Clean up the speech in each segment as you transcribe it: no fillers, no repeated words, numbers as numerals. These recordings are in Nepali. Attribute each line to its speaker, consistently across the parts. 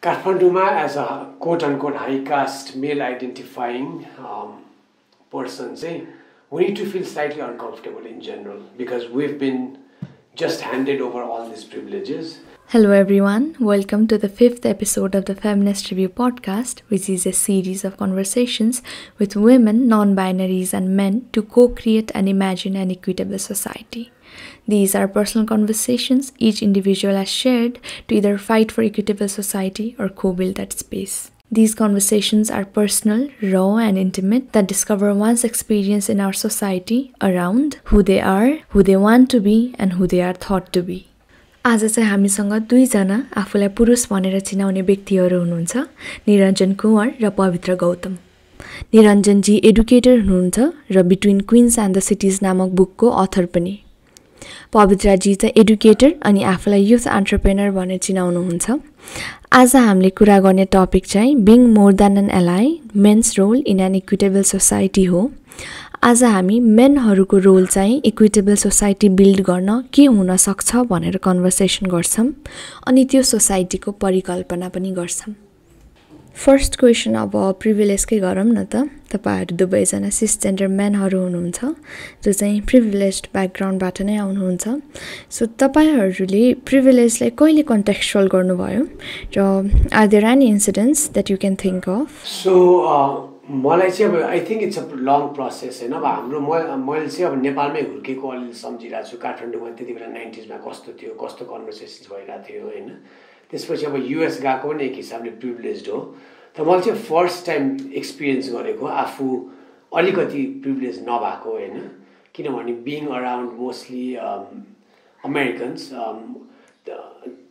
Speaker 1: Kathmanduमा, as a quote-unquote high caste male identifying person, we need to feel slightly uncomfortable in general because we've been just handed over all these privileges.
Speaker 2: Hello everyone, welcome to the 5th episode of the Feminist Review Podcast, which is a series of conversations with women, non-binaries and men to co-create and imagine an equitable society. These are personal conversations each individual has shared to either fight for equitable society or co-build that space. These conversations are personal, raw and intimate that discover one's experience in our society around who they are, who they want to be and who they are thought to be. आज चाहिँ हामीसँग दुईजना आफूलाई पुरुष भनेर चिनाउने व्यक्तिहरू हुनुहुन्छ निरञ्जन कुँवर र पवित्र गौतम। निरञ्जनजी एडुकेटर हुनुहुन्छ र between Queens and the cities नामक बुकको अथर पनि। पवित्राजी चाहिँ एडुकेटर अनि आफूलाई युथ एन्टरप्रेनर भनेर चिनाउनुहुन्छ। आज हामीले कुरा गर्ने टपिक चाहिँ being more than an ally, men's role in an equitable society हो। आज हामी मेनहरूको रोल चाहिँ इक्विटेबल सोसाइटी बिल्ड गर्न के हुन सक्छ भनेर कन्भर्सेसन गर्छौं अनि त्यो सोसाइटीको परिकल्पना पनि गर्छौं। फर्स्ट क्वेशन अब प्रिभिलेजकै गरौँ न त। तपाईहरु दुवैजना सिसजेन्डर मेनहरू हुनुहुन्छ जो चाहिँ प्रिभिलेज्ड ब्याकग्राउन्डबाट नै आउनुहुन्छ। सो तपाईहरुले प्रिभिलेजलाई कहिले कन्टेक्स्चुअल गर्नुभयो र are there any incidents that you can think of?
Speaker 1: मलाई चाहिँ अब I think it's a long process होइन। अब हाम्रो मैले चाहिँ अब नेपालमै हुर्केको अलि सम्झिरहेको छु। काठमाडौँमा त्यति बेला 90sमा कस्तो थियो, कस्तो कन्भर्सेसन्स भइरहेको थियो होइन। त्यसपछि अब युएस गएको पनि एक हिसाबले प्रिभिलेज्ड हो। तर मैले चाहिँ फर्स्ट टाइम एक्सपिरियन्स गरेको आफू अलिकति प्रिभिलेज नभएको होइन। किनभने बिङ अराउन्ड मोस्टली अमेरिकन्स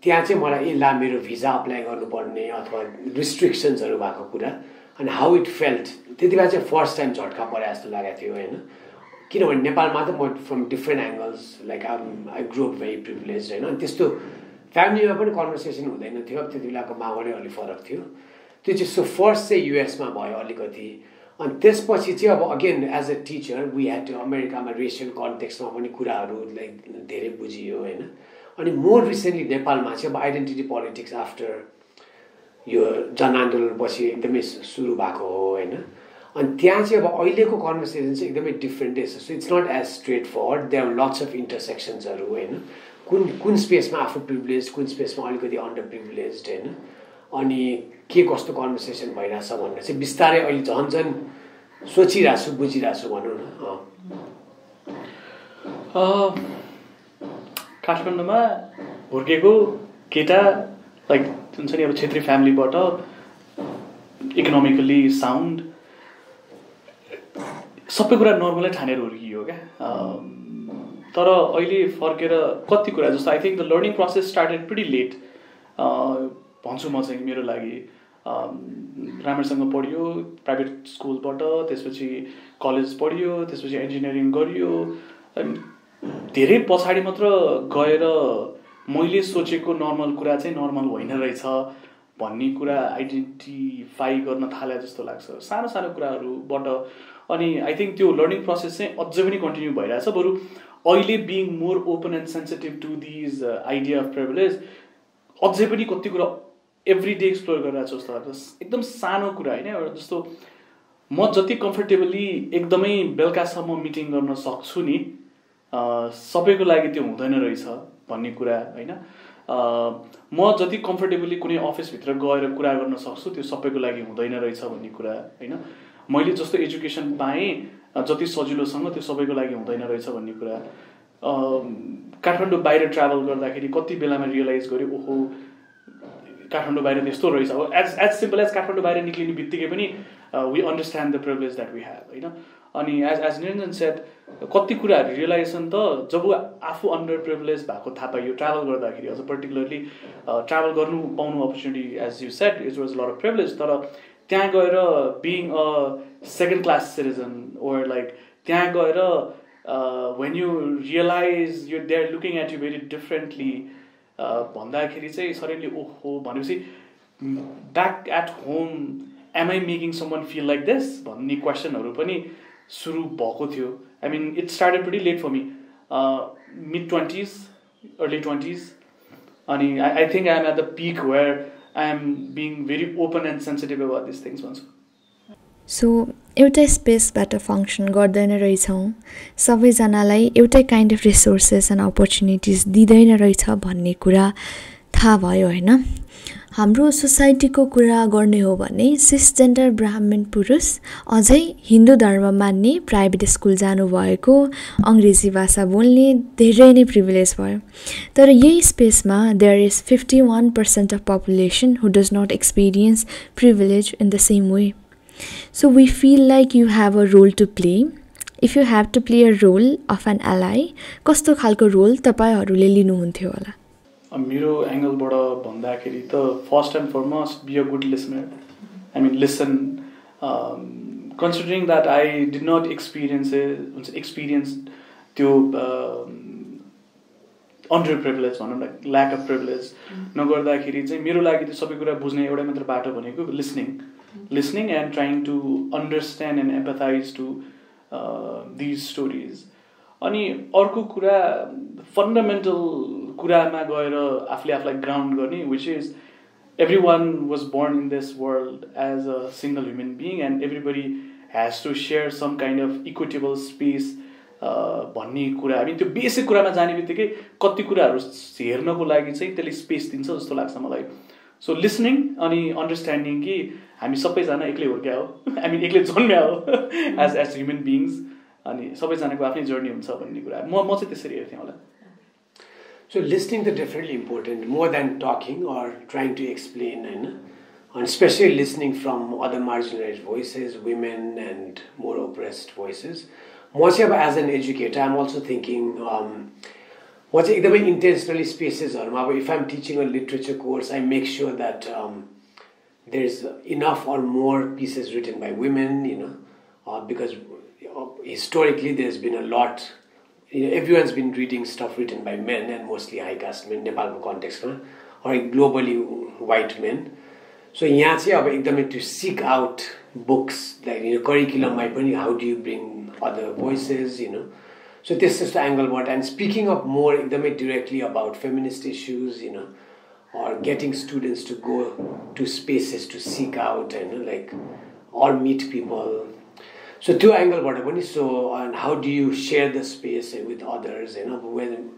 Speaker 1: त्यहाँ चाहिँ मलाई ला मेरो भिजा अप्लाई गर्नुपर्ने अथवा रिस्ट्रिक्सन्सहरू भएको कुरा and how it felt त्यति बेला चाहिँ फर्स्ट टाइम झट्का परे जस्तो लागेको थियो होइन। किनभने नेपालमा त म from different angles like I grow up very privilege होइन। अनि त्यस्तो फ्यामिलीमा पनि कन्भर्सेसन हुँदैन थियो। अब त्यति बेलाको माहौलै अलिक फरक थियो त्यो चाहिँ। सो फर्स्ट चाहिँ युएसमा भयो अलिकति। अनि त्यसपछि चाहिँ अब again as a teacher we had to अमेरिकामा रेसियल कन्टेक्स्टमा पनि कुराहरू लाइक धेरै बुझियो होइन। अनि मोर रिसेन्टली नेपालमा चाहिँ अब आइडेन्टिटी पोलिटिक्स आफ्टर यो जनआन्दोलनपछि एकदमै सुरु भएको हो होइन। अनि त्यहाँ चाहिँ अब अहिलेको कन्भर्सेसन चाहिँ एकदमै डिफ्रेन्टै छ। So it's not as straightforward, there are lots of इन्टरसेक्सन्सहरू होइन। कुन स्पेसमा आफू प्रिभिलेज, कुन स्पेसमा अलिकति अन्डर प्रिभिलेज्ड होइन। अनि के कस्तो कन्भर्सेसन भइरहेछ भनेर चाहिँ बिस्तारै अहिले झन् सोचिरहेको छु, बुझिरहेको छु भनौँ न।
Speaker 3: काठमाडौँमा हुर्केको केटा लाइक हुन्छ नि अब क्षेत्रीय फ्यामिलीबाट इकोनोमिकली साउन्ड सबै कुरा नर्मलै ठानेर हुर्कियो क्या। तर अहिले फर्केर कति कुरा जस्तो I think the learning process started pretty late भन्छु म चाहिँ। मेरो लागि राम्रोसँग पढ्यो प्राइभेट स्कुलबाट, त्यसपछि कलेज पढ्यो, त्यसपछि इन्जिनियरिङ गरियो। धेरै पछाडि मात्र गएर मैले सोचेको नर्मल कुरा चाहिँ नर्मल होइन रहेछ भन्ने कुरा आइडेन्टिफाई गर्न थाले जस्तो लाग्छ सानो सानो कुराहरूबाट। अनि आई थिङ्क त्यो लर्निङ प्रोसेस चाहिँ अझै पनि कन्टिन्यू भइरहेछ। बरु अहिले being more open and sensitive to these idea of privilege अझै पनि कति कुरा एभ्री डे एक्सप्लोर गरिरहेको छु जस्तो लाग्छ। एकदम सानो कुरा होइन। जस्तो म जति कम्फर्टेबली एकदमै बेलुकासम्म मिटिङ गर्न सक्छु नि सबैको लागि त्यो हुँदैन रहेछ भन्ने कुरा होइन। म जति कम्फर्टेबली कुनै अफिसभित्र गएर कुरा गर्न सक्छु त्यो सबैको लागि हुँदैन रहेछ भन्ने कुरा होइन। मैले जस्तो एजुकेसन पाएँ जति सजिलोसँग त्यो सबैको लागि हुँदैन रहेछ भन्ने कुरा। काठमाडौँ बाहिर ट्राभल गर्दाखेरि कति बेलामा रियलाइज गरेँ ओहो काठमाडौँ बाहिर त्यस्तो रहेछ। अब एज सिम्पल एज काठमाडौँ बाहिर निक्लिने बित्तिकै पनि we understand the privilege that we have होइन। अनि एज निरञ्जन सेड कति कुराहरू रियलाइजेसन त जब आफू अन्डर प्रिभिलेज भएको थाहा पाइयो ट्राभल गर्दाखेरि। अझ पर्टिकुलरली ट्राभल गर्नु पाउनु opportunity as you said it was lot of privilege. तर त्यहाँ गएर being a second class citizen or like त्यहाँ गएर when you realize you they are looking at you very differently भन्दाखेरि चाहिँ सडनली ओहो भनेपछि back at home am I making someone feel like this भन्ने क्वेसनहरू पनि सुरु भएको थियो। I mean it started pretty late for me mid-20s, early 20s. And I think I'm at the peak where I am being very open and sensitive about these things भन्छु.
Speaker 2: सो एउटै स्पेसबाट फङ्सन गर्दैन रहेछौँ, सबैजनालाई एउटै kind of resources and opportunities दिँदैन रहेछ भन्ने कुरा थाहा भयो होइन. हाम्रो सोसाइटीको कुरा गर्ने हो भने सिसजेन्डर ब्राह्मण पुरुष अझै हिन्दू धर्म मान्ने प्राइभेट स्कुल जानुभएको अङ्ग्रेजी भाषा बोल्ने धेरै नै प्रिभिलेज भयो. तर यही स्पेसमा there is 51% of population who does not experience privilege in the same way. So we feel like you have a role to play. If you have to play a role of an ally, कस्तो खालको रोल तपाईहरुले लिनुहुन्थ्यो होला?
Speaker 3: मेरो एंगलबाट भन्दाखेरि त first and foremost be a good listener. I mean listen, considering that I did not experience त्यो underprivileged भनौँ न, lack of privilege नगर्दाखेरि चाहिँ मेरो लागि त्यो सबै कुरा बुझ्ने एउटै मात्र बाटो भनेको listening and trying to understand and empathize to these stories. अनि अर्को कुरा फन्डामेन्टल कुरामा गएर आफूलाई ग्राउन्ड गर्ने, which is everyone was born in this world as a single human being and everybody has to share some kind of equitable space भन्ने कुरा. हामी त्यो बेसिक कुरामा जाने बित्तिकै कति कुराहरू हेर्नको लागि चाहिँ त्यसले स्पेस दिन्छ जस्तो लाग्छ मलाई. सो लिसनिङ अनि अन्डरस्ट्यान्डिङ कि हामी सबैजना एक्लै हुर्क्या हो, हामी एक्लै जन्म्या हो एज ह्युमन बिङ्स, अनि सबैजनाको आफ्नै जर्नी हुन्छ भन्ने कुरा म चाहिँ त्यसरी हेर्थेँ होला.
Speaker 1: So listening is definitely important, more than talking or trying to explain, and especially listening from other marginalized voices, women and more oppressed voices. As an educator, I'm also thinking, intentionally spaces, if I'm teaching a literature course, I make sure that there's enough or more pieces written by women, because historically there's been a lot. Everyone's been reading stuff written by men and mostly high caste men, Nepal's context, or globally white men. So यहाँ चाहिँ अब to seek out books like curriculum, how do you bring other voices, So this is the angle what, and speaking up more directly about feminist issues, or getting students to go to spaces to seak out and or meet people. So two angle what, so and how do you share the space with others, when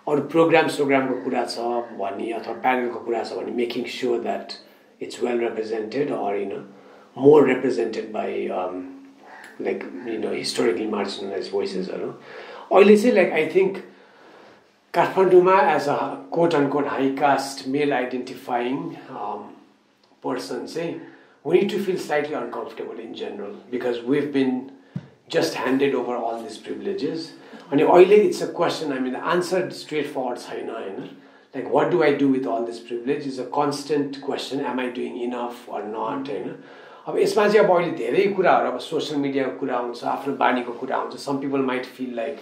Speaker 1: or program ko kura cha bhani athwa panel ko kura cha bhani, making sure that it's well represented or more represented by historically marginalized voices. अहिले चाहिँ I think Kathmanduma as a quote unquote high caste male identifying person say we need to feel slightly uncomfortable in general because we've been just handed over all these privileges. And it's a question, the answer straightforward, like what do I do with all this privilege is a constant question. Am I doing enough or not? यसमा चाहिँ अब अहिले धेरै कुराहरू अब सोशल मिडियाको कुरा हुन्छ, आफ्नो बानीको कुरा हुन्छ. Some people might feel like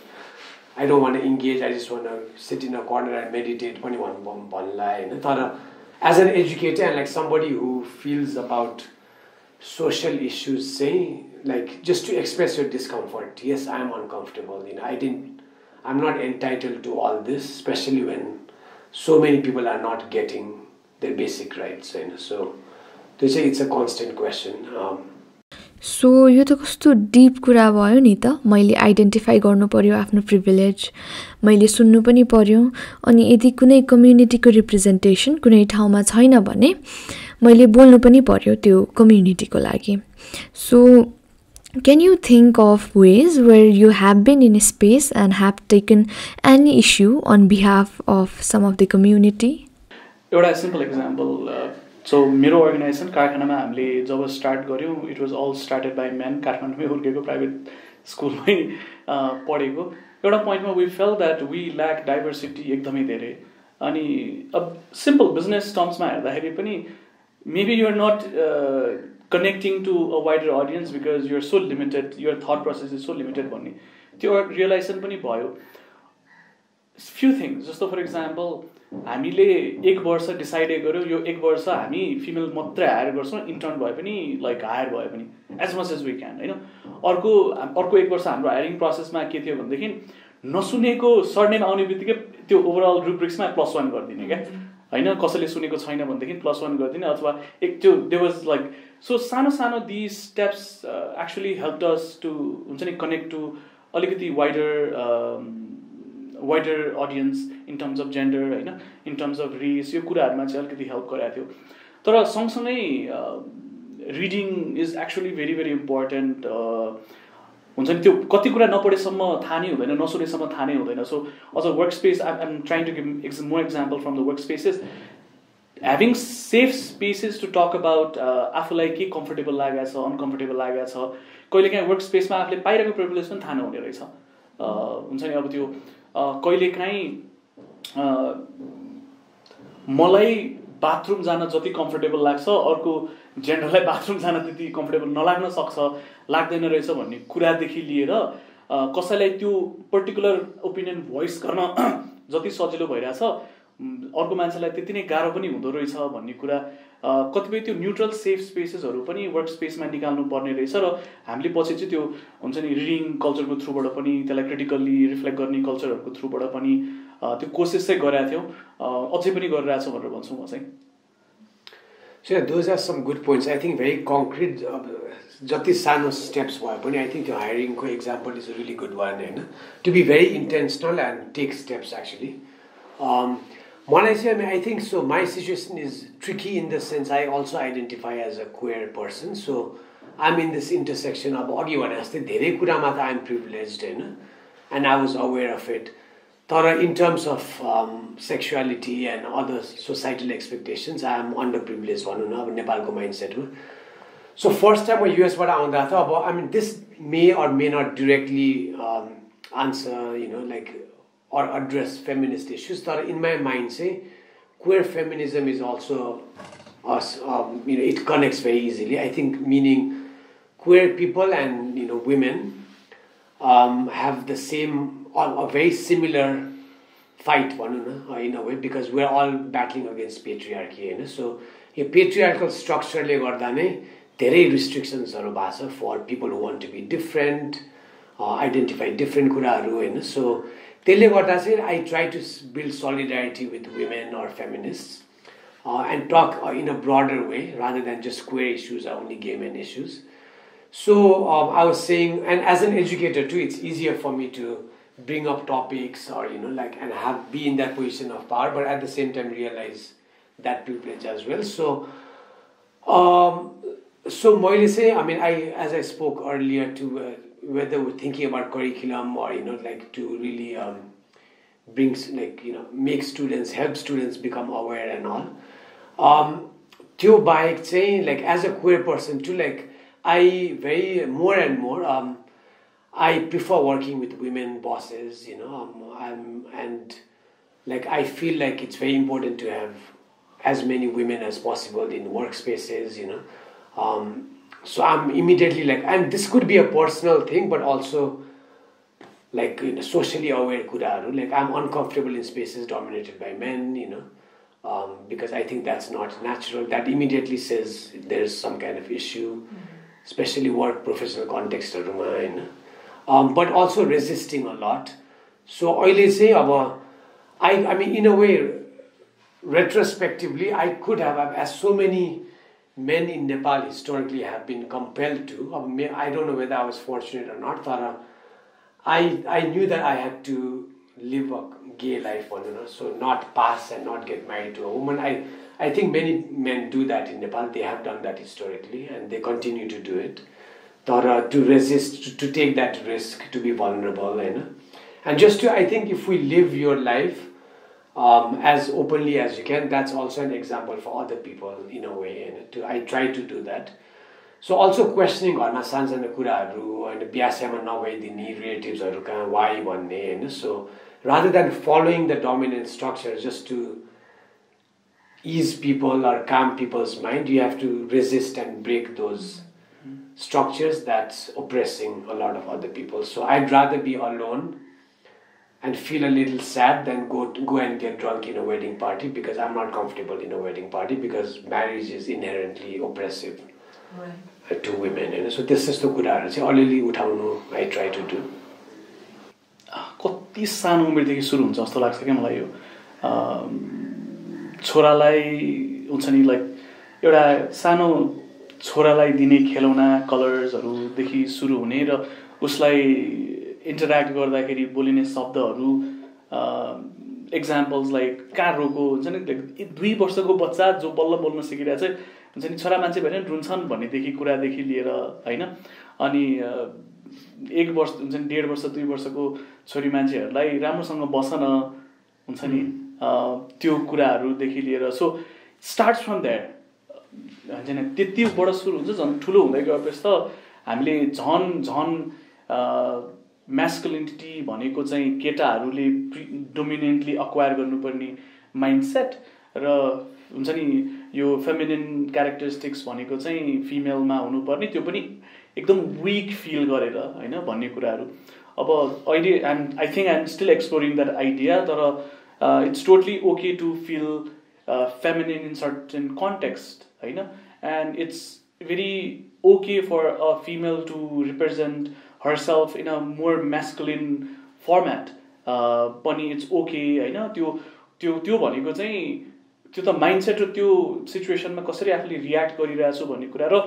Speaker 1: I don't want to engage, I just want to sit in a corner and meditate पनि भन्ला हैन. तर as an educator and somebody who feels about social issues, say just to express your discomfort. Yes, I am uncomfortable. I'm not entitled to all this, especially when so many people are not getting their basic rights. So they say it's a constant question.
Speaker 2: So यो त कस्तो डिप कुरा भयो नि त. मैले आइडेन्टिफाई गर्नु पर्यो आफ्नो प्रिभिलेज, मैले सुन्नु पनि पर्यो, अनि यदि कुनै कम्युनिटीको रिप्रेजेन्टेसन कुनै ठाउँमा छैन भने मैले बोल्नु पनि पर्यो त्यो कम्युनिटीको लागि. So can you think of ways where you have been in a space and have taken any issue on behalf of some of the community?
Speaker 3: एउटा सिम्पल एक्जाम्पल, सो मेरो अर्गनाइजेसन कारखानामा हामीले जब स्टार्ट गऱ्यौँ, it was all started by men. काठमाडौँमै हुर्केको, प्राइभेट स्कुलमै पढेको. एउटा पोइन्टमा we felt that we lack diversity एकदमै धेरै. अनि अब सिम्पल बिजनेस टर्म्समा हेर्दाखेरि पनि maybe you're not connecting to a wider audience because you're so limited, you're thought process is so limited भन्ने त्यो रियलाइजेसन पनि भयो. फ्यु थिङ्स, जस्तो फर इक्जाम्पल हामीले 1 वर्ष डिसाइड गऱ्यौँ यो 1 वर्ष हामी फिमेल मात्रै हायर गर्छौँ, इन्टर्न भए पनि हायर भए पनि as much as we can होइन. अर्को 1 वर्ष हाम्रो हायरिङ प्रोसेसमा के थियो भनेदेखि नसुनेको सरनेम आउने बित्तिकै त्यो ओभरअल रुब्रिक्समा +1 गरिदिने क्या. होइन कसैले सुनेको छैन भनेदेखि +1 गरिदिने अथवा एक त्यो दे वाज लाइक सो सानो सानो these steps actually helped us to हुन्छ नि कनेक्ट टु अलिकति wider audience in terms of gender होइन इन टर्म्स अफ रेस यो कुराहरूमा चाहिँ अलिकति हेल्प गराएको थियो तर सँगसँगै reading is actually very very important हुन्छ नि त्यो कति कुरा नपढेसम्म थाहा नै हुँदैन नसुनेसम्म थाहा नै हुँदैन सो अझ work space I am trying to give more example from the work spaces having safe spaces to talk about आफूलाई के कम्फर्टेबल लागेको छ अनकम्फर्टेबल लागेको छ कहिलेकाहीँ वर्क स्पेसमा आफूले पाइरहेको प्रिभिलेज पनि थाहा नहुने रहेछ हुन्छ नि अब त्यो कहिलेकाहीँ मलाई बाथरुम जान जति कम्फर्टेबल लाग्छ अर्को जेन्डरलाई बाथरुम जान त्यति कम्फर्टेबल नलाग्न सक्छ लाग्दैन रहेछ भन्ने कुरादेखि लिएर कसैलाई त्यो पर्टिकुलर ओपिनियन भोइस गर्न जति सजिलो भइरहेछ अर्को मान्छेलाई त्यति नै गाह्रो पनि हुँदो रहेछ भन्ने कुरा कतिपय त्यो न्युट्रल सेफ स्पेसेसहरू पनि वर्क स्पेसमा निकाल्नु पर्ने रहेछ र हामीले पछि चाहिँ त्यो हुन्छ नि रिडिङ कल्चरको थ्रुबाट पनि त्यसलाई क्रिटिकल्ली रिफ्लेक्ट गर्ने कल्चरहरूको थ्रुबाट पनि त्यो कोसिस चाहिँ गरेका थियौँ अझै पनि गरिरहेको छ भनेर भन्छु म चाहिँ
Speaker 1: So yeah, those are some good points. I think very concrete, jati sano steps bhayo pani I think the hiring ko example is a really good one, you know, to be very intentional and take steps actually. I think so. My situation is tricky in the sense I also identify as a queer person, so I'm in this intersection of agi भने जस्तै धेरै कुरामा त I'm privileged, you know, and I was aware of it. But in terms of sexuality and other societal expectations, I am underprivileged भनौँ न अब नेपालको mindsetमा. So first time म US बाट आउँदा त अब I mean this may or may not directly answer, you know, like or address feminist issues. But in my mind say queer feminism is also us, you know, it connects very easily. I think meaning queer people and, you know, women have the same or a very similar fight in a way because we're all battling against patriarchy, you know? So a patriarchal structure le garda nai धेरै restrictions haru bhasa for people who want to be different, identify different kuraharu, हैन. So त्यसले गर्दा चाहिँ I try to build solidarity with women or feminists and talk in a broader way rather than just queer issues or only gay men issues. So I was saying, and as an educator too, it's easier for me to bring up topics or, you know, like, and be in that position of power, but at the same time realize that privilege as well. So मैले say, I mean, as I spoke earlier to whether we're thinking about curriculum or, you know, like to really bring, like, you know, help students become aware and all. त्यो बाहेक चाहिँ, like, as a queer person too, like, more and more, I prefer working with women bosses, you know, and like I feel like it's very important to have as many women as possible in workspaces, you know. So I'm immediately like, and this could be a personal thing, but also like, you know, socially aware kuraharu. Like I'm uncomfortable in spaces dominated by men, you know, because I think that's not natural. That immediately says there's some kind of issue, especially work professional context, you know. But also resisting a lot. So अहिले चाहिँ अब I mean in a way retrospectively I could have, as so many men in Nepal historically have been compelled to, I don't know whether I was fortunate or not, but I knew that I had to live a gay life, you know, so not pass and not get married to a woman. I think many men do that in Nepal. They have done that historically and they continue to do it. To resist, to take that risk, to be vulnerable, you know? And just to, I think if we live your life as openly as you can, that's also an example for other people in a way, you know? I try to do that. So also questioning घरमा सानसानो कुराहरू and बिहास्यामा नभइदिने relatives-हरु कहाँ why भन्ने, you know? So rather than following the dominant structure just to ease people or calm people's mind, you have to resist and break those structures that's oppressing a lot of other people. So I'd rather be alone and feel a little sad than go and get drunk in a wedding party because I'm not comfortable in a wedding party because marriage is inherently oppressive to women. You know? So this is the कुराहरु चाहिँ अलिअलि उठाउनु I try to do.
Speaker 3: कति सानो उमेरदेखि सुरु हुन्छ जस्तो लाग्छ क्या मलाई यो छोरालाई हुन्छ नि लाइक एउटा सानो छोरालाई दिने खेलौना कलर्सहरूदेखि सुरु हुने र उसलाई इन्टरेक्ट गर्दाखेरि बोलिने शब्दहरू एक्जाम्पल्स लाइक कहाँ रोको हुन्छ नि 2 वर्षको बच्चा जो बल्ल बोल्न सिकिरहेको चाहिँ हुन्छ नि छोरा मान्छे भने रुन्छन् भन्नेदेखि कुरादेखि लिएर होइन अनि 1 वर्ष हुन्छ नि 1.5 वर्ष 2 वर्षको छोरी मान्छेहरूलाई राम्रोसँग बसन हुन्छ नि त्यो कुराहरूदेखि लिएर सो स्टार्ट्स फ्रम द्याट हुन्छ नि त्यतिबाट सुरु हुन्छ झन् ठुलो हुँदै गएपछि त हामीले झन म्यास्कुलिनिटी भनेको चाहिँ केटाहरूले डोमिनेन्टली अक्वायर गर्नुपर्ने माइन्डसेट र हुन्छ नि यो फेमिनिन क्यारेक्टरिस्टिक्स भनेको चाहिँ फिमेलमा हुनुपर्ने त्यो पनि एकदम विक फिल गरेर होइन भन्ने कुराहरू अब अहिले I think I am still exploring that idea तर it's totally okay to feel feminine in certain context होइन and it's very okay for a female to represent herself in a more masculine format पनि इट्स ओके होइन त्यो भनेको चाहिँ त्यो त माइन्डसेट र त्यो सिचुएसनमा कसरी आफूले रियाक्ट गरिरहेछु भन्ने कुरा र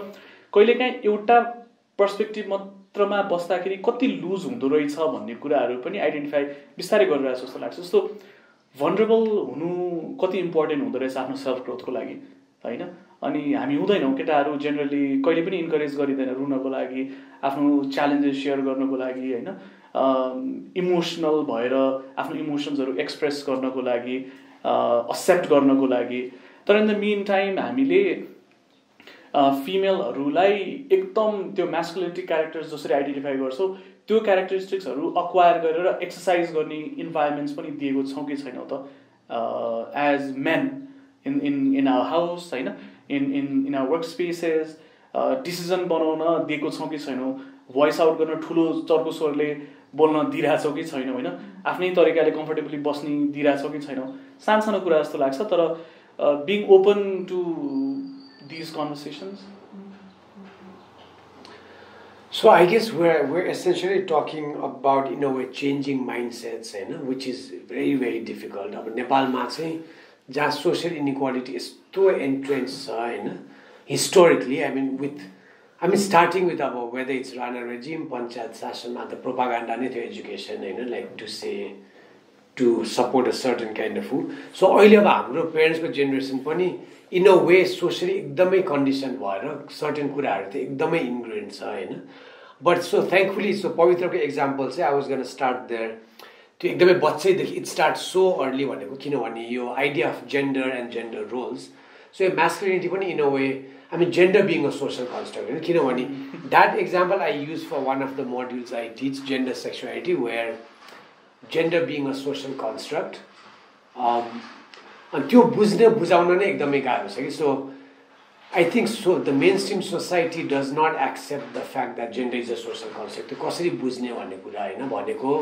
Speaker 3: कहिलेकाहीँ एउटा पर्सपेक्टिभ मात्रमा बस्दाखेरि कति लुज हुँदो रहेछ भन्ने कुराहरू पनि आइडेन्टिफाई बिस्तारै गरिरहेको जस्तो लाग्छ जस्तो भनरेबल हुनु कति इम्पोर्टेन्ट हुँदो रहेछ आफ्नो सेल्फ ग्रोथको लागि होइन अनि हामी हुँदैनौँ केटाहरू जेनरली कहिले पनि इन्करेज गरिँदैन रुनको लागि आफ्नो च्यालेन्जेस सेयर गर्नको लागि होइन इमोसनल भएर आफ्नो इमोसन्सहरू एक्सप्रेस गर्नको लागि एक्सेप्ट गर्नको लागि तर इन द मेन टाइम हामीले फिमेलहरूलाई एकदम त्यो म्यास्कुलिनिटी क्यारेक्टर्स जसरी आइडेन्टिफाई गर्छौँ त्यो क्यारेक्टरिस्टिक्सहरू अक्वायर गरेर एक्सर्साइज गर्ने इन्भाइरोमेन्ट्स पनि दिएको छौँ कि छैनौँ त as men in our house होइन in our work spaces decision बनाउन दिएको छौँ कि छैनौँ भोइस आउट गर्न ठुलो चर्को स्वरले बोल्न दिइरहेछौँ कि छैनौँ होइन आफ्नै तरिकाले कम्फर्टेबली बस्ने दिइरहेछौँ कि छैनौँ सानो कुरा जस्तो लाग्छ तर being open to these conversations
Speaker 1: So I guess we're essentially talking about in a way changing mindsets होइन which is very very difficult अब नेपालमा चाहिँ जहाँ सोसियल इनइक्वालिटी यस्तो एन्ट्रेन्स छ होइन हिस्टोरिकली स्टार्टिङ विथ अब whether it's Rana regime panchayat शासनमा त प्रोपागान्डा नै थियो एजुकेसन होइन like to support a certain kind of so अहिले अब हाम्रो पेरेन्ट्सको जेनेरेसन पनि इन अ वे सोसियली एकदमै कन्डिसन भएर सर्टेन कुराहरू त एकदमै इन्ग्रेन्ट छ होइन बट सो थ्याङ्कफुली सो पवित्रको एक्जाम्पल चाहिँ I was gonna start there त्यो एकदमै बच्चैदेखि इट स्टार्ट सो अर्ली भनेको किनभने यो idea of gender and gender roles so यो म्यास्कुलिनिटी पनि in a way gender being a social construct होइन किनभने that example I use for one of the modules I teach gender sexuality where gender being a social construct अनि त्यो बुझाउन नै एकदमै गाह्रो छ कि so I think so the mainstream society does not accept the fact that gender is a social construct त्यो कसरी बुझ्ने भन्ने कुरा होइन भनेको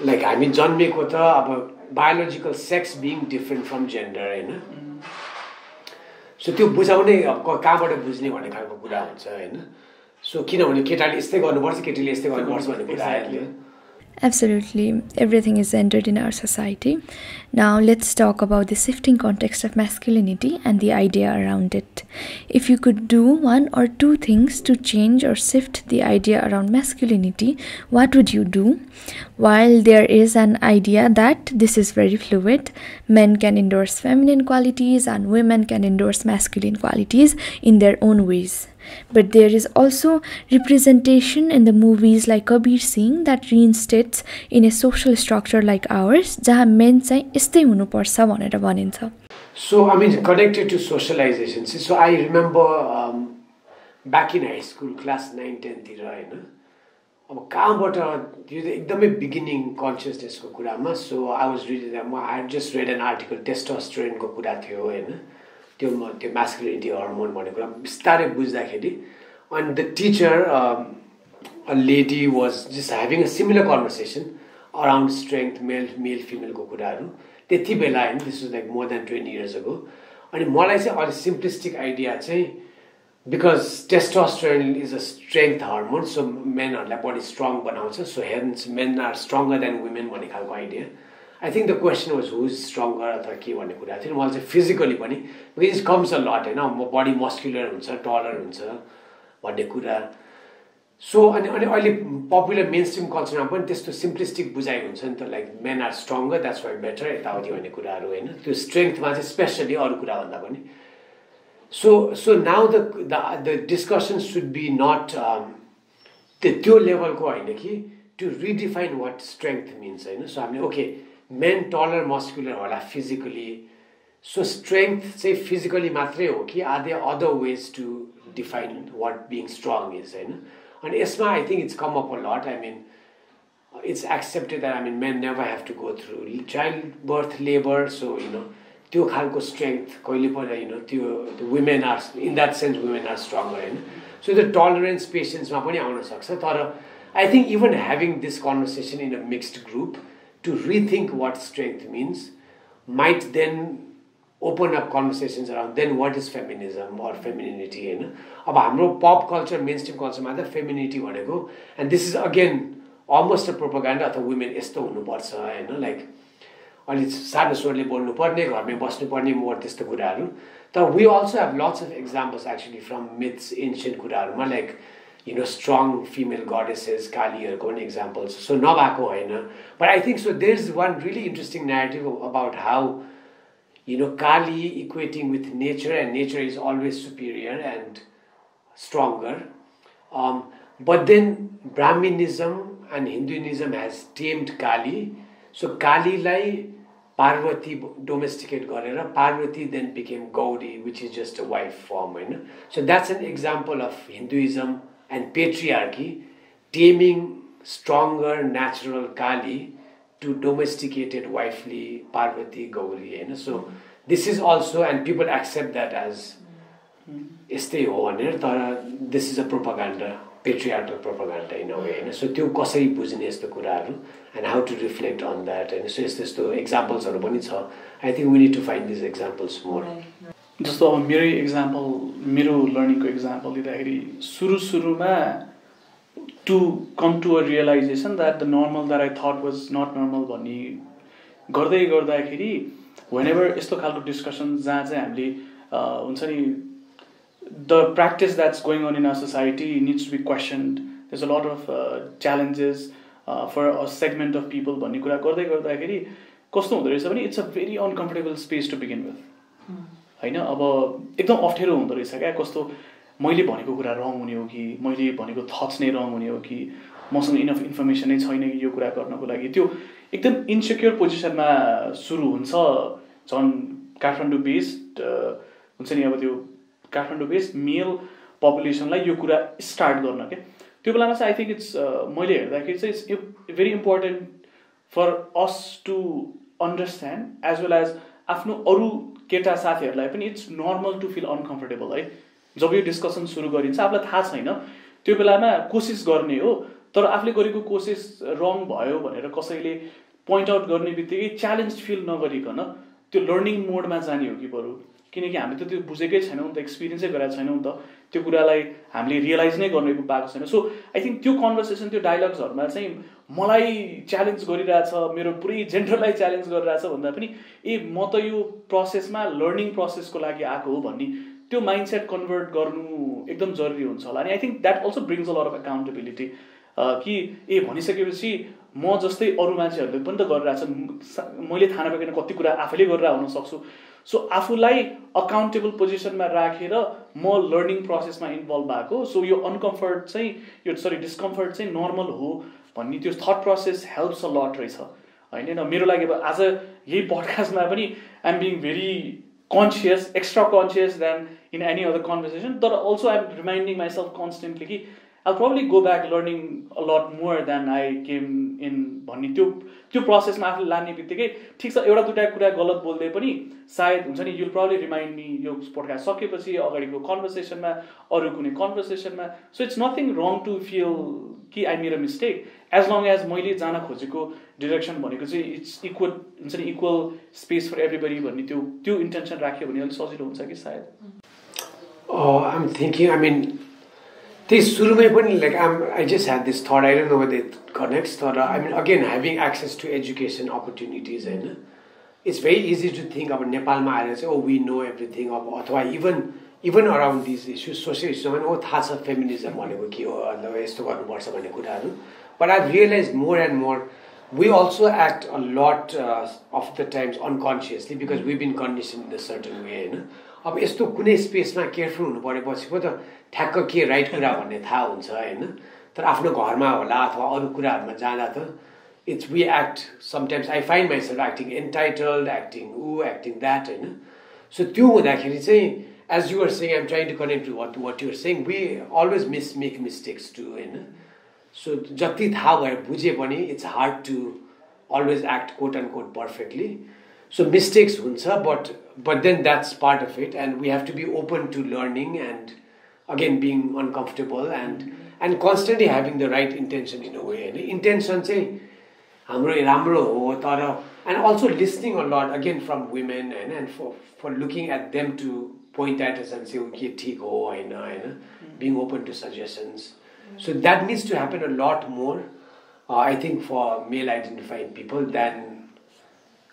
Speaker 1: लाइक हामी जन्मेको त अब biological sex being different from gender होइन सो त्यो बुझाउनै अब कहाँबाट बुझ्ने भन्ने खालको कुरा हुन्छ होइन सो किनभने केटाले यस्तै गर्नुपर्छ केटीले यस्तै गर्नुपर्छ भन्ने कुरा आइहाल्यो
Speaker 2: Absolutely, everything is gendered in our society. Now let's talk about the shifting context of masculinity and the idea around it. If you could do 1 or 2 things to change or shift the idea around masculinity, what would you do? While there is an idea that this is very fluid, men can endorse feminine qualities and women can endorse masculine qualities in their own ways. But there is also representation in the movies like Kabir Singh that reinstates in a social structure like ours, जहाँ men चाहिँ यस्तै हुनुपर्छ भनेर भनिन्छ.
Speaker 1: So connected to socialization. So I remember back in high school, class 9-10 तिर होइन अब कहाँबाट त्यो एकदमै बिगिनिङ कन्सियसनेसको कुरामा so I had just read an article टेस्टोस्टेरोनको कुरा थियो होइन त्यो म्यास्कुलिनिटी हर्मोन भन्ने कुरा बिस्तारै बुझ्दाखेरि अनि the teacher a lady was just having a similar conversation around strength male फिमेलको कुराहरू त्यति बेला होइन this was like more than 20 years ago अनि मलाई चाहिँ अलिक सिम्प्लिस्टिक आइडिया चाहिँ because testosterone is a strength hormone so मेनहरूलाई बडी स्ट्रङ बनाउँछ so hence men are stronger than women भन्ने खालको idea I think the question was who is stronger अथवा के भन्ने कुरा थियो मलाई चाहिँ फिजिकली पनि because it comes a lot होइन बडी मस्क्युलर हुन्छ टलर हुन्छ भन्ने कुरा सो अनि अहिले पपुलर मेन स्ट्रिम कल्चरमा पनि त्यस्तो सिम्प्लिस्टिक बुझाइ हुन्छ नि त like men are stronger that's why better यताउति भन्ने कुराहरू होइन त्यो स्ट्रेङ्थमा चाहिँ स्पेसली अरू कुराभन्दा पनि so now the discussion should be not त्यो लेभलको होइन कि to redefine what strength means होइन सो हामीले ओके मेन टलर मस्क्युलर होला फिजिकली सो स्ट्रेङ्थ चाहिँ फिजिकली मात्रै हो कि are there other ways to define what being strong is होइन अनि यसमा I think it's come up a lot I mean it's accepted that I mean men never have to go through child birth labour so त्यो खालको स्ट्रेङ्थ कहिले पनि त्यो women are in that sense women are stronger होइन सो त्यो टलरेन्स पेसेन्समा पनि आउन सक्छ तर I think even having this conversation in a mixed group to rethink what strength means might then open up conversations around then what is feminism or femininity होइन अब हाम्रो पप कल्चर मेन स्ट्रिम कल्चरमा त फेमिनिटी भनेको and this is again almost a propaganda अथवा वुमेन यस्तो हुनुपर्छ होइन लाइक अलिक सानो स्वरले बोल्नुपर्ने घरमै बस्नुपर्ने मोर त्यस्तो कुराहरू तर we also have lots of examples actually from myths ancient कुराहरूमा लाइक स्ट्रङ फिमेल गडेसेस कालीहरूको पनि एक्जाम्पल्स सो नभएको होइन but I think so there is one really interesting narrative about how Kali equating with nature and nature is always superior and stronger. But then Brahminism and Hinduism has tamed Kali. So Kali lai Parvati domesticate garera. Parvati then became Gauri, which is just a wife form. So that's an example of Hinduism and patriarchy taming stronger natural Kali to domesticated wifely Parvati Gauri. So this is also, and people accept that as यस्तै हो भनेर तर this is a propaganda, patriarchal propaganda in a way. So त्यो कसरी बुझ्ने यस्तो कुराहरू and how to reflect on that. And so यस्तो एक्जाम्पल्सहरू पनि छ. I think we need to find these examples more.
Speaker 3: जस्तो अब मेरो लर्निङको एक्जाम्पल दिँदाखेरि सुरुमा to come to a realization that the normal that I thought was not normal भन्ने गर्दाखेरि whenever यस्तो खालको डिस्कसन जहाँ चाहिँ हामीले हुन्छ नि the practice that's going on in our society needs to be questioned. There's a lot of challenges for a segment of people भन्ने कुरा गर्दाखेरि कस्तो हुँदो रहेछ भने it's a very uncomfortable space to begin with होइन अब एकदम अप्ठ्यारो हुँदो रहेछ क्या कस्तो मैले भनेको कुरा रङ हुने हो कि मैले भनेको थट्स नै रङ हुने हो कि मसँग इनफ इन्फर्मेसन नै छैन कि यो कुरा गर्नको लागि त्यो एकदम इन्सेक्योर पोजिसनमा सुरु हुन्छ झन् काठमाडौँ बेस्ड हुन्छ नि अब त्यो काठमाडौँ बेस्ड मेल पपुलेसनलाई यो कुरा स्टार्ट गर्न क्या त्यो बेलामा चाहिँ आई थिङ्क इट्स मैले हेर्दाखेरि चाहिँ it's very important for us to understand as well as आफ्नो अरू केटा साथीहरूलाई पनि it's normal to feel uncomfortable है जब यो डिस्कसन सुरु गरिन्छ आफूलाई थाहा छैन त्यो बेलामा कोसिस गर्ने हो तर आफूले गरेको कोसिस रङ भयो भनेर कसैले पोइन्ट आउट गर्ने बित्तिकै च्यालेन्ज फिल नगरिकन त्यो लर्निङ मोडमा जाने हो कि बरु किनकि हामीले त त्यो बुझेकै छैनौँ नि त एक्सपिरियन्सै गरेका छैनौँ नि त त्यो कुरालाई हामीले रियलाइज नै गर्नु पाएको छैन सो आई थिङ्क त्यो कन्भर्सेसन त्यो डायलग्सहरूमा चाहिँ मलाई च्यालेन्ज गरिरहेछ मेरो पुरै जेन्डरलाई च्यालेन्ज गरिरहेछ भन्दा पनि म त यो प्रोसेसमा लर्निङ प्रोसेसको लागि आएको हो भन्ने त्यो माइन्डसेट कन्भर्ट गर्नु एकदम जरुरी हुन्छ होला अनि I think that also brings a lot of accountability कि भनिसकेपछि म जस्तै अरू मान्छेहरूले पनि त गरिरहेछन् मैले थाहा नपाइकन कति कुरा आफैले गरेर हुन सक्छु सो आफूलाई अकाउन्टेबल पोजिसनमा राखेर म लर्निङ प्रोसेसमा इन्भल्भ भएको सो यो अनकम्फर्ट चाहिँ डिस्कम्फर्ट चाहिँ नर्मल हो भन्ने त्यो thought process helps a lot रहेछ होइन मेरो लागि अब आज यही पडकास्टमा पनि I am being very conscious, extra conscious than in any other conversation. But also I'm reminding myself constantly कि I'll probably go back learning a lot more than I came in भन्ने त्यो प्रोसेसमा आफूले लाने बित्तिकै ठिक छ एउटा दुईटा कुरा गलत बोल्दै पनि सायद हुन्छ नि you'll probably remind me यो पोडकास्ट सकेपछि अगाडिको कन्भर्सेसनमा अरू कुनै कन्भर्सेसनमा so it's nothing wrong to feel कि I made a mistake as long as मैले जान खोजेको डिरेक्सन भनेको चाहिँ इट्स इक्वल हुन्छ नि इक्वल स्पेस फर एभ्रीबडी भन्ने त्यो इन्टेन्सन राख्यो भने अलिक सजिलो हुन्छ कि सायद
Speaker 1: आइम थिङ्किङ आई मिन त्यही सुरुमै पनि like I just had this thought I don't know whether it connects तर I mean again having access to education opportunities होइन it's very easy to think अब नेपालमा आएर चाहिँ वी नो एभ्रिथिङ अब अथवा even around this issues social इस्युमा पनि थाहा छ फेमिनिजम भनेको के हो अथवा यस्तो गर्नुपर्छ भन्ने कुराहरू but I realize more and more we also act a lot of the times unconsciously because we've been conditioned in a certain way होइन अब यस्तो कुनै स्पेसमा केयरफुल हुनु परेपछि पो त ठ्याक्क के राइट कुरा भन्ने थाहा हुन्छ होइन तर आफ्नो घरमा होला अथवा अरू कुराहरूमा जाँदा त it's we act sometimes I find myself acting entitled acting that होइन सो त्यो हुँदाखेरि चाहिँ as you're saying I'm trying to connect to what you're saying we always make mistakes too होइन सो जति थाहा भए बुझे पनि it's hard to always act quote and quote perfectly so mistakes हुन्छ but then that's part of it and we have to be open to learning and again being uncomfortable and constantly having the right intention in a way होइन इन्टेन्सन चाहिँ हाम्रो राम्रो हो तर and also listening a lot again from women होइन and for looking at them to point at us and say के ठिक हो होइन being open to suggestions So that needs to happen a lot more, I think, for male-identified people than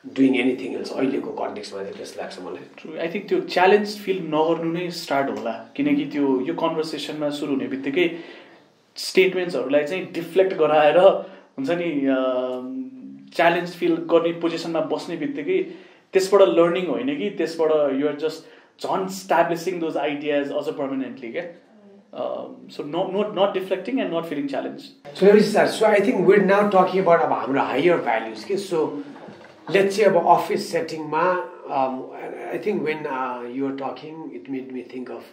Speaker 1: doing anything else. अहिलेको कन्टेक्स्टमा चाहिँ त्यस्तो लाग्छ मलाई.
Speaker 3: True. I think त्यो च्यालेन्ज फिल नगर्नु नै स्टार्ट होला किनकि त्यो यो कन्भर्सेसनमा सुरु हुने बित्तिकै स्टेटमेन्ट्सहरूलाई चाहिँ डिफ्लेक्ट गराएर हुन्छ नि च्यालेन्ज फिल गर्ने पोजिसनमा बस्ने बित्तिकै त्यसबाट लर्निङ होइन कि त्यसबाट युआर जस्ट झन् स्ट्याब्लिसिङ दोज आइडियाज अझ पर्मानेन्टली क्या. So not deflecting and not feeling challenged.
Speaker 1: So I think we're now talking about our higher values. Okay? So let's say about office setting ma. I think when you were talking, it made me think of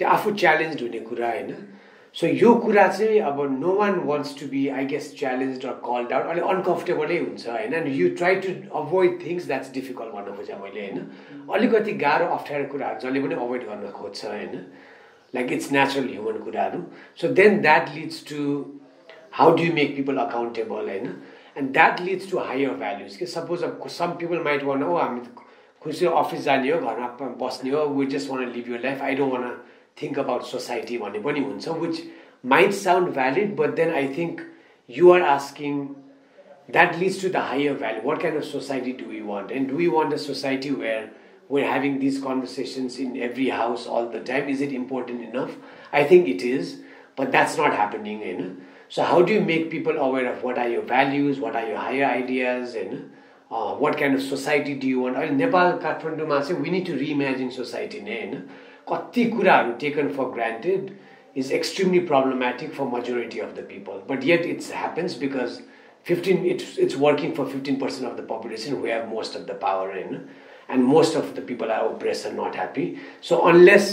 Speaker 1: the afu challenged hune kura haina. So yo kura चाहिँ अब no one wants to be I guess challenged or called out. अलि uncomfortable हुन्छ हैन and you try to avoid things that's difficult भन्न खोजे मैले हैन. अलिकति गाह्रो अप्ठ्यारो कुराहरु जसले पनि अभोइड गर्न खोज्छ हैन. Like it's natural human kuraru. So then that leads to how do you make people accountable, and that leads to higher values. Because suppose some people might want, I'm खुसी office जाने हो घरमा बस्ने हो we just want to live your life. I don't want to think about society भन्ने पनि हुन्छ which might sound valid, but then I think you are asking that leads to the higher value. What kind of society do we want, and do we want a society where we're having these conversations in every house all the time? Is it important enough? I think it is, but that's not happening. So how do you make people aware of what are your values, what are your higher ideas, and what kind of society do you want? Nepal, Kathmandu, we need to reimagine society. Kati kuraharu taken for granted is extremely problematic for majority of the people. But yet it happens because it's working for 15% of the population who have most of the power. And most of the people are oppressed and not happy. So unless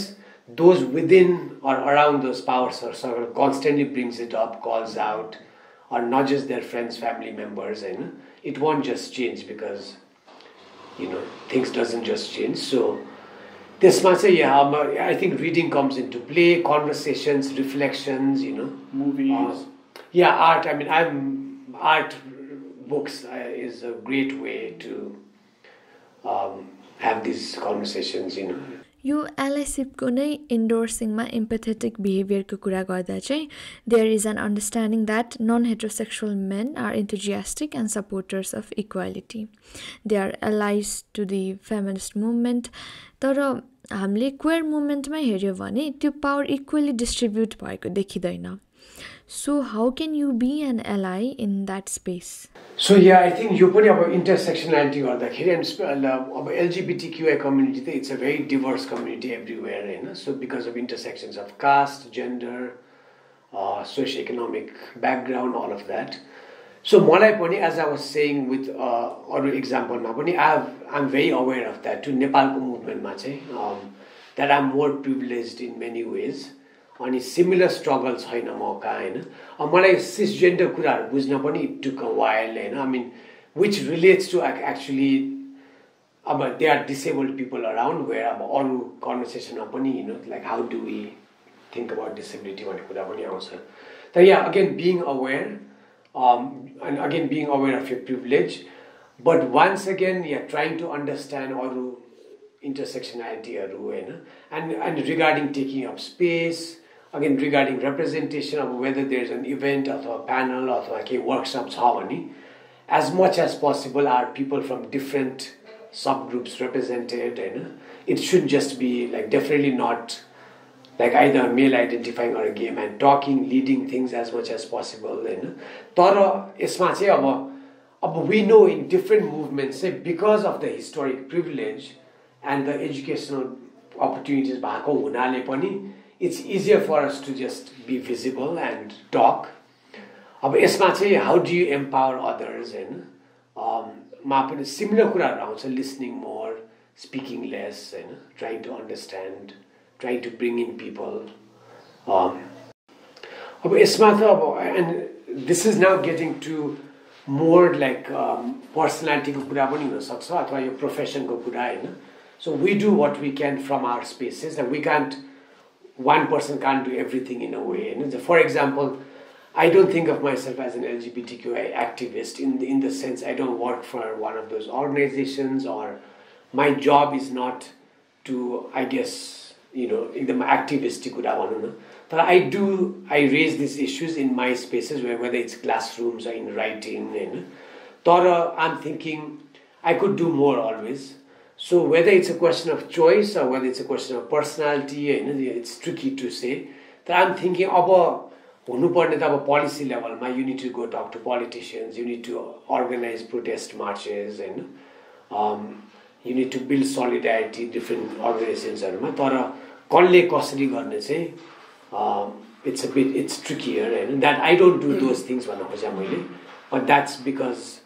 Speaker 1: those within or around those power circle constantly brings it up, calls out, or nudges their friends, family members, it won't just change because, things doesn't just change. So this much, I think reading comes into play, conversations, reflections,
Speaker 3: movies.
Speaker 1: Art. I mean, art books is a great way to have these conversations,
Speaker 2: यो एलआइसिपको नै इन्डोर्सिङमा एम्पथेटिक बिहेभियरको कुरा गर्दा चाहिँ there is an understanding that non heterosexual men are enthusiastic and supporters of equality. They are allies to the feminist movement. तर हामीले क्वेयर मुभमेन्टमा हेऱ्यो भने त्यो पावर इक्वली डिस्ट्रिब्युट भएको देखिँदैन. So how can you be an ally in that space?
Speaker 1: So I think you put about intersectionality गर्दाखेरि and अब LGBTQI community it's a very diverse community everywhere, so because of intersections of caste, gender, socioeconomic background, all of that. So मलाई पनि as I was saying with अरू example मा पनि I'm very aware of that to नेपालको movement मा चाहिँ that I'm more privileged in many ways. अनि सिमिलर स्ट्रगल छैन मौका मलाई सिसजेन्डर कुराहरू बुझ्न पनि it took a while I mean which relates to actually अब they are disabled people around where अब अरू कन्भर्सेसनमा पनि like how do we think about disability भन्ने कुरा पनि आउँछ. तर again being aware and again being aware of your privilege but once again trying to understand अरू intersectionality and regarding taking up space again regarding representation of whether there's an event or a panel or a workshop छ भने as much as possible are people from different subgroups represented, and it should just be like definitely not like either male identifying or a gay man talking, leading things as much as possible, तर यसमा चाहिँ अब we know in different movements because of the historic privilege and the educational opportunities भएको हुनाले पनि it's easier for us to just be visible and talk. अब यसमा चाहिँ how do you empower others, मा पनि similar कुराहरू आउँछ, listening more, speaking less, trying to understand, trying to bring in people. अब यसमा त अब and this is now getting to more like personality को कुरा पनि हुन सक्छ अथवा यो profession को कुरा, so we do what we can from our spaces, and we can't, one person can't do everything in a way, for example, I don't think of myself as an LGBTQI activist in the sense I don't work for one of those organizations, or my job is not to, I guess, एकदम activistic कुरा भनौँ न, तर I raise these issues in my spaces whether it's classrooms or in writing, तर I'm thinking I could do more always. So whether it's a question of choice or whether it's a question of personality, it's tricky to say. But I'm thinking अब हुनुपर्ने त अब policy level मा you need to go talk to politicians, you need to organize protest marches, you need to build solidarity different organizations हरूमा, तर कसले कसरी गर्ने चाहिँ it's trickier, and that I don't do those things भन्न खोजेँ मैले, but that's because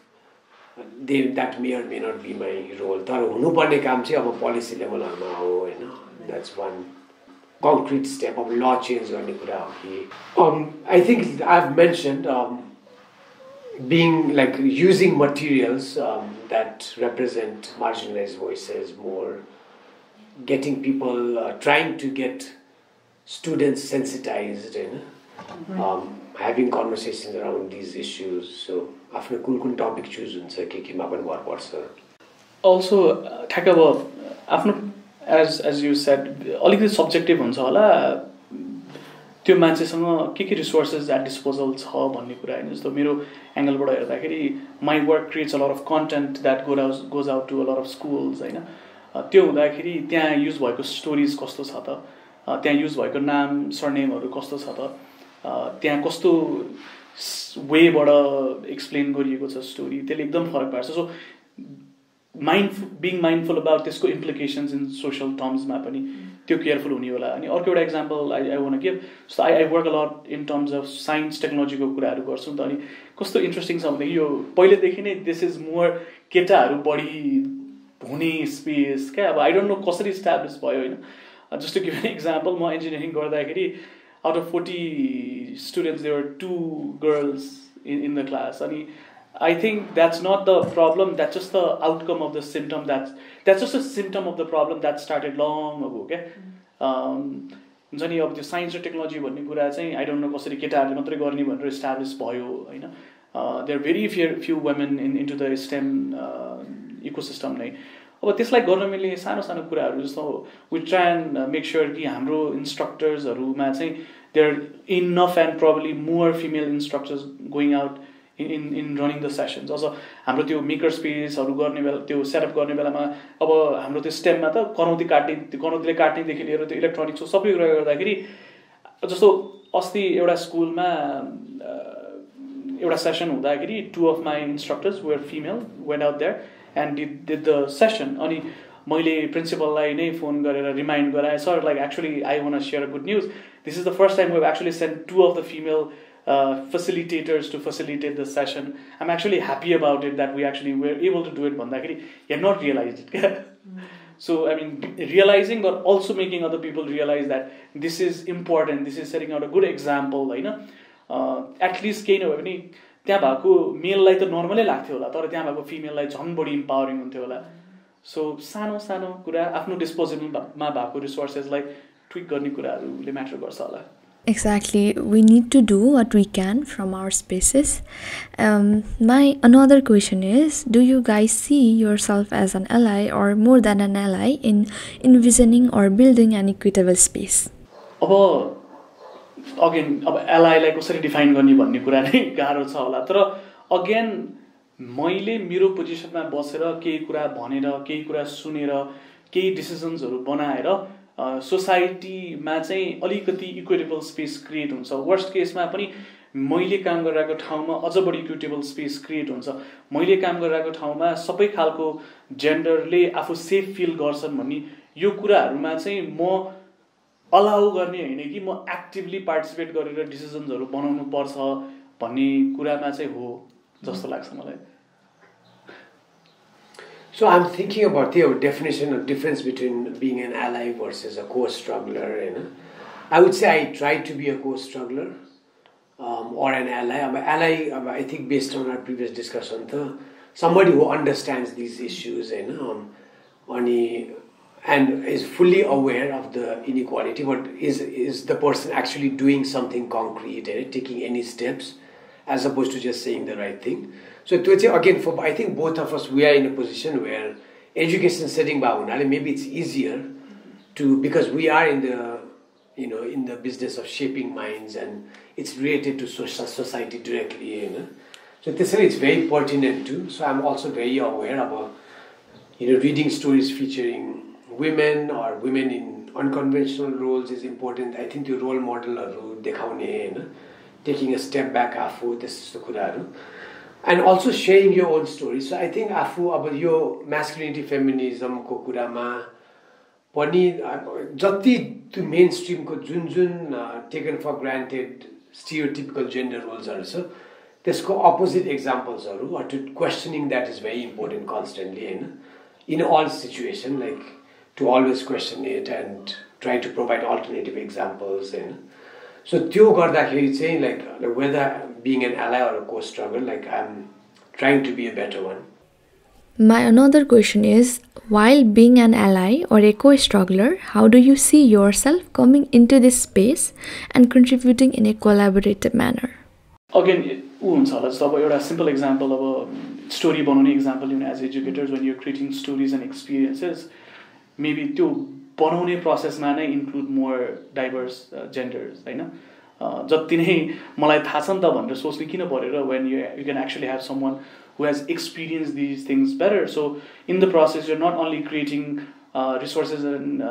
Speaker 1: that may or may not be my role. तर हुनुपर्ने काम चाहिँ अब policy levelहरूमा हो, that's one concrete step of law change गर्ने कुरा हो कि I think I've mentioned being like using materials that represent marginalized voices more, getting people, trying to get students sensitized, having conversations around these issues. So आफ्नो कुन topic choose हुन्छ केमा पनि भर पर्छ.
Speaker 3: Also ठ्याक्क अब आफ्नो as you said अलिकति सब्जेक्टिभ हुन्छ होला त्यो मान्छेसँग के रिसोर्सेस एट डिस्पोजल छ भन्ने कुरा, जस्तो मेरो एङ्गलबाट हेर्दाखेरि my work creates a lot of content that goes out to a lot of schools, त्यो हुँदाखेरि त्यहाँ युज भएको स्टोरिज कस्तो छ त, त्यहाँ युज भएको नाम सरनेमहरू कस्तो छ त, त्यहाँ कस्तो वेबाट एक्सप्लेन गरिएको छ स्टोरी, त्यसले एकदम फरक पार्छ. सो being mindful about त्यसको implications in social terms मा पनि त्यो केयरफुल हुने होला. अनि अर्को एउटा example I want to give, so I work a lot in terms of science technology को कुराहरू गर्छु नि त. अनि कस्तो इन्ट्रेस्टिङ छ भन्दाखेरि यो पहिलेदेखि नै दिस इज मोर केटाहरू बढी हुने स्पेस क्या. अब आई डोन्ट नो कसरी इस्टाब्लिस भयो, just to give an example, म इन्जिनियरिङ गर्दाखेरि out of 40 students there were 2 girls in the class. अनि I think that's not the problem, that's just the outcome of the symptom, that's just a symptom of the problem that started long ago, okay? हुन्छ नि अब त्यो साइन्स र टेक्नोलोजी भन्ने कुरा चाहिँ आई डोन्ट नो कसरी केटाहरूले मात्रै गर्ने भनेर इस्टाब्लिस भयो, होइन. There very few women into the STEM ecosystem नै. अब त्यसलाई गर्न मिल्ने सानो सानो कुराहरू जस्तो we try and make sure कि हाम्रो इन्स्ट्रक्टर्सहरूमा चाहिँ there enough and probably more female instructors going out in running the sessions. Also हाम्रो त्यो मेकर स्पेसहरू गर्ने बेला, त्यो सेटअप गर्ने बेलामा अब हाम्रो त्यो स्टेममा त कनौतीले काट्नेदेखि लिएर त्यो इलेक्ट्रोनिक्सको सबै कुरा गर्दाखेरि जस्तो अस्ति एउटा स्कुलमा एउटा सेसन हुँदाखेरि 2 of my instructors were female, went out there and did the session. अनि मैले प्रिन्सिपललाई नै फोन गरेर रिमाइन्ड गराएँ, sir like actually I want to share a good news, this is the first time we have actually sent 2 of the female facilitators to facilitate the session. I'm actually happy about it that we actually were able to do it. Bandakiri, you have not realized it. So I mean, realizing but also making other people realize that this is important. This is setting out a good example, right? At least केही नभए पनि त्यहाँ भएको मेललाई त नर्मलै लाग्थ्यो होला, तर त्यहाँ भएको फिमेललाई झन् बढी इम्पावरिङ हुन्थ्यो होला. सो सानो सानो कुरा आफ्नो डिस्पोजलमा भएको रिसोर्सेसलाई ट्विक गर्ने कुराहरूले म्याटर गर्छ होला.
Speaker 2: Exactly. We need to do what we can from our spaces. My another question is, do you guys see yourself as an ally or more than an ally in envisioning or building an equitable space?
Speaker 3: अब अगेन अब एलाईलाई कसरी डिफाइन गर्ने भन्ने कुरा नै गाह्रो छ होला। तर अगेन मैले मेरो पोजिसनमा बसेर केही कुरा भनेर, केही कुरा सुनेर, केही डिसिजन्सहरू बनाएर सोसाइटीमा चाहिँ अलिकति इक्विटेबल स्पेस क्रिएट हुन्छ। वर्स्ट केसमा पनि मैले काम गरिरहेको ठाउँमा अझ बढी इक्विटेबल स्पेस क्रिएट हुन्छ। मैले काम गरिरहेको ठाउँमा सबै खालको जेन्डरले आफू सेफ फिल गर्छन् भन्ने यो कुराहरूमा चाहिँ म अलाउ गर्ने होइन कि म एक्टिभली पार्टिसिपेट गरेर डिसिजन्सहरू बनाउनु पर्छ भन्ने कुरामा चाहिँ हो जस्तो लाग्छ मलाई।
Speaker 1: So I'm thinking about the definition of difference between being an ally versus a co-struggler. I would say I try to be a co-struggler or an ally. I'm an ally, I think, based on our previous discussion, somebody who understands these issues and is fully aware of the inequality, but is the person actually doing something concrete and taking any steps as opposed to just saying the right thing. So again, for I think both of us, we are in a position where education setting baunale, maybe it's easier to, because we are in the in the business of shaping minds and it's related to society directly. So it's very pertinent too. So I'm also very aware about reading stories featuring women or women in unconventional roles is important. I think the role model dekhaune, taking a step back afu testo kuraharu. And also sharing your own story. So I think afu अब यो masculinity feminism को कुरामा पनि जति त्यो mainstream को जुन taken for granted stereotypical gender roles हरु छ त्यसको opposite examples हरु or to questioning that is very important constantly in all situation, like to always question it and try to provide alternative examples So त्यो गर्दाखेरि चाहिँ like whether being an ally or a co-struggler, like I'm trying to be a better one.
Speaker 2: My another question is, while being an ally or a co-struggler, how do you see yourself coming into this space and contributing in a collaborative manner?
Speaker 3: Again, हुन्छ होला जस्तो अब एउटा simple example of story बनाउने example as educators, when you're creating stories and experiences, maybe त्यो बनाउने प्रोसेसमा नै इन्क्लुड मोर डाइभर्स जेन्डर्स हैन जति नै मलाई थाहा छ नि त भनेर सोच्नु किन परेर when you can actually have someone who has experienced these things better. So in the process you're not only creating resources and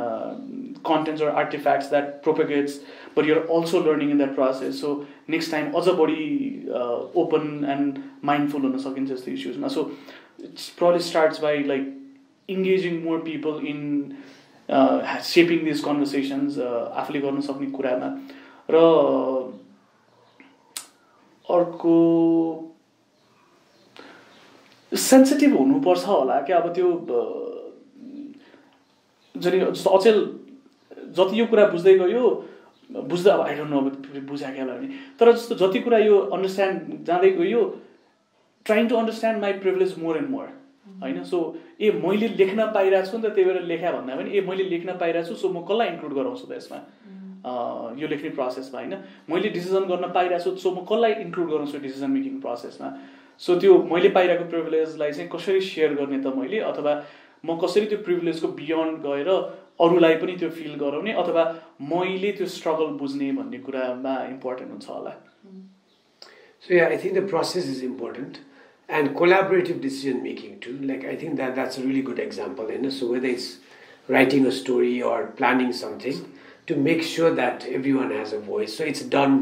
Speaker 3: contents or artifacts that propagates, but you're also learning in that process. So next time अझ बढी open and mindful हुन सकिन्छ जस्तो इश्यूजमा. So it probably starts by like engaging more people in shaping these conversations आफूले गर्न सक्ने कुरामा. र अर्को सेन्सिटिभ हुनुपर्छ होला कि अब त्यो जस्तो अचेल जति यो कुरा बुझ्दै गयो बुझ्दा अब आई डोन्ट नो अब बुझ्या क्या भने तर जस्तो जति कुरा यो अन्डरस्ट्यान्ड जाँदै गयो trying to understand my privilege more and more हैन. सो मैले लेख्न पाइरहेको छु नि त त्यही भएर लेखा भन्दा पनि मैले लेख्न पाइरहेको छु सो म कसलाई इन्क्लुड गराउँछु त यसमा यो लेख्ने प्रोसेसमा हैन. मैले डिसिजन गर्न पाइरहेको छु सो म कसलाई इन्क्लुड गराउँछु डिसिजन मेकिङ प्रोसेसमा. सो त्यो मैले पाइरहेको प्रिभिलेजलाई चाहिँ कसरी सेयर गर्ने त मैले, अथवा म कसरी त्यो प्रिभिलेजको बियोन्ड गएर अरूलाई पनि त्यो फिल गराउने अथवा मैले त्यो स्ट्रगल बुझ्ने भन्ने कुरामा इम्पोर्टेन्ट हुन्छ होला.
Speaker 1: So yeah, I think the process is important. And collaborative decision making too. Like I think that's a really good example. So whether it's writing a story or planning something, to make sure that everyone has a voice. So it's done.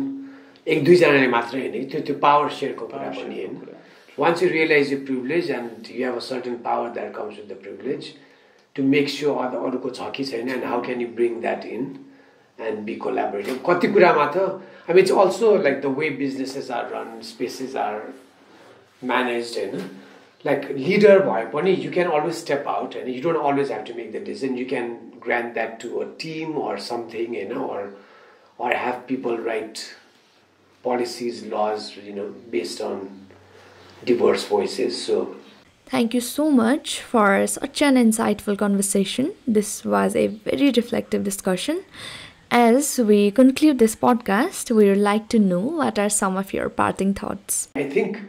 Speaker 1: एक दुई जनाले मात्र हैन त्यो power share को कुरा पनि हैन. Once you realize your privilege and you have a certain power that comes with the privilege, to make sure अरूको छ कि छैन and how can you bring that in and be collaborative. कति कुरामा त I mean it's also like the way businesses are run, spaces are managed like leader bhai pani you can always step out and you don't always have to make the decision. You can grant that to a team or something or have people write policies, laws based on diverse voices. So
Speaker 2: thank you so much for such an insightful conversation. This was a very reflective discussion. As we conclude this podcast, we would like to know what are some of your parting thoughts.
Speaker 1: I think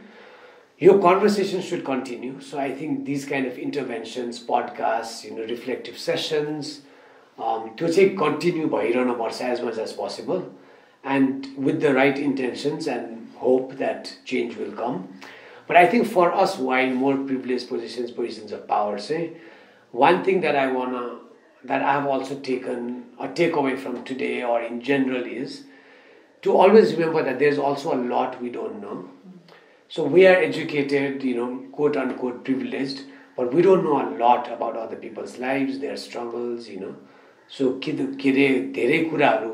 Speaker 1: your conversation should continue. So I think these kind of interventions, podcasts, reflective sessions, to say continue bhayirahnu parcha as much as possible. and with the right intentions and hope that change will come. But I think for us, while more privileged positions of power, say, one thing that I have also taken a takeaway from today or in general is to always remember that there's also a lot we don't know. So we are educated, quote unquote privileged, but we don't know a lot about other people's lives, their struggles, So धेरै कुराहरू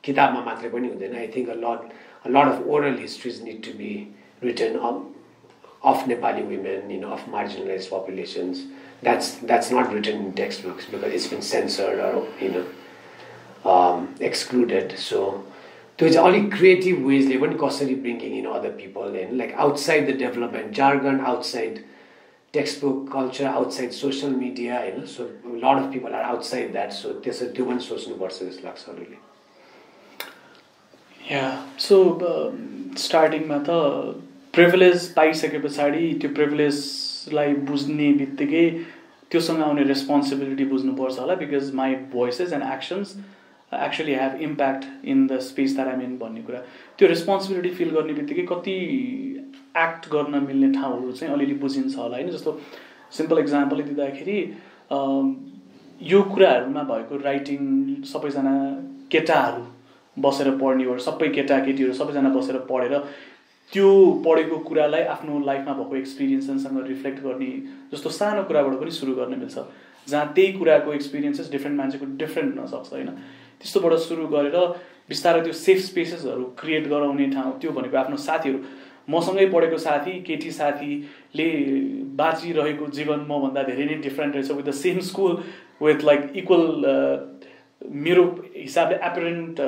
Speaker 1: किताबमा मात्रै पनि हुँदैन. I think a lot of oral histories need to be written of Nepali women, of marginalized populations. That's not written in textbooks because it's been censored or excluded. So there's only creative ways they weren't constantly bringing in other people in, like outside the development jargon, outside textbook culture, outside social media, So a lot of people are outside that. So there's a different social versus really.
Speaker 3: Yeah. So startingमा त प्रिभिलेज पाइसके पछाडि त्यो प्रिभिलेजलाई बुझ्ने बित्तिकै त्योसँग आउने रेस्पोन्सिबिलिटी बुझ्नुपर्छ होला, because my voices and actions actually have impact in the space that I'm in भन्ने कुरा. त्यो रेस्पोन्सिबिलिटी फिल गर्ने बित्तिकै कति एक्ट गर्न मिल्ने ठाउँहरू चाहिँ अलिअलि बुझिन्छ होला होइन. जस्तो सिम्पल इक्जाम्पल दिँदाखेरि यो कुराहरूमा भएको राइटिङ सबैजना केटाहरू बसेर पढ्ने हो, सबै केटाकेटीहरू सबैजना बसेर पढेर त्यो पढेको कुरालाई आफ्नो लाइफमा भएको एक्सपिरियन्ससँग रिफ्लेक्ट गर्ने जस्तो सानो कुराबाट पनि सुरु गर्न मिल्छ, जहाँ त्यही कुराको एक्सपिरियन्सेस डिफ्रेन्ट मान्छेको डिफ्रेन्ट हुनसक्छ होइन. त्यस्तोबाट सुरु गरेर बिस्तारै त्यो सेफ स्पेसेसहरू क्रिएट गराउने ठाउँ, त्यो भनेको आफ्नो साथीहरू, मसँगै पढेको साथी केटी साथीले बाँचिरहेको जीवन मभन्दा धेरै नै डिफ्रेन्ट रहेछ, with the same school, with like equal मेरो हिसाबले एपरेन्ट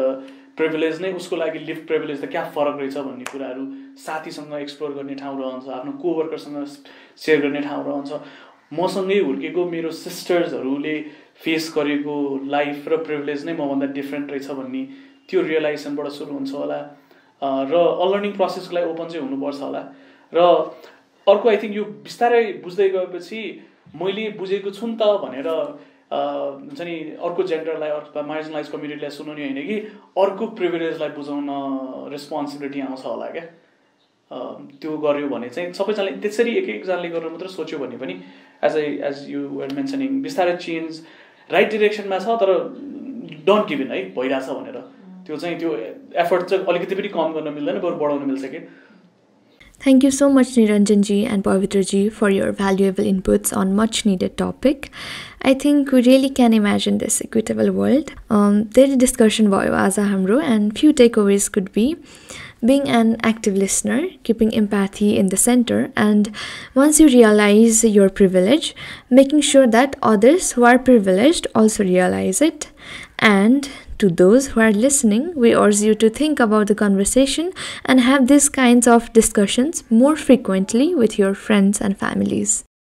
Speaker 3: प्रिभिलेज नै उसको लागि लिफ्ट प्रिभिलेज त क्या फरक रहेछ भन्ने कुराहरू साथीसँग एक्सप्लोर गर्ने ठाउँ रहन्छ, आफ्नो कोवर्करसँग सेयर गर्ने ठाउँ रहन्छ. मसँगै हुर्केको मेरो सिस्टर्सहरूले फेस गरेको लाइफ र प्रिभिलेज नै मभन्दा डिफ्रेन्ट रहेछ भन्ने त्यो रियलाइजेसनबाट सुरु हुन्छ होला. र लर्निङ प्रोसेसको लागि ओपन चाहिँ हुनुपर्छ होला. र अर्को आई थिङ्क यो बिस्तारै बुझ्दै गएपछि मैले बुझेको छु नि त भनेर हुन्छ नि अर्को जेन्डरलाई अथवा मार्जिनलाइज कम्युनिटीलाई सुनाउने होइन कि अर्को प्रिभिलेजलाई बुझाउन रेस्पोन्सिबिलिटी आउँछ होला क्या. त्यो गर्यो भने चाहिँ सबैजनाले त्यसरी एक एकजनाले गरेर मात्र सोच्यो भने पनि एज यु वर मेन्सनिङ बिस्तारै चेन्ज राइट डिरेक्सनमा छ, तर डोन्ट गिभ इन है भइरहेछ भनेर त्यो चाहिँ त्यो एफर्ट चाहिँ अलिकति पनि कम गर्न मिल्दैन, बरु बढाउन मिल्छ कि.
Speaker 2: Thank you so much Niranjan ji and Pavitra ji for your valuable inputs on much needed topic. I think we really can imagine this equitable world. धेरै discussion भयो आज हाम्रो, and few takeaways could be being an active listener, keeping empathy in the center, and once you realize your privilege, making sure that others who are privileged also realize it. And to those who are listening, we urge you to think about the conversation and have these kinds of discussions more frequently with your friends and families.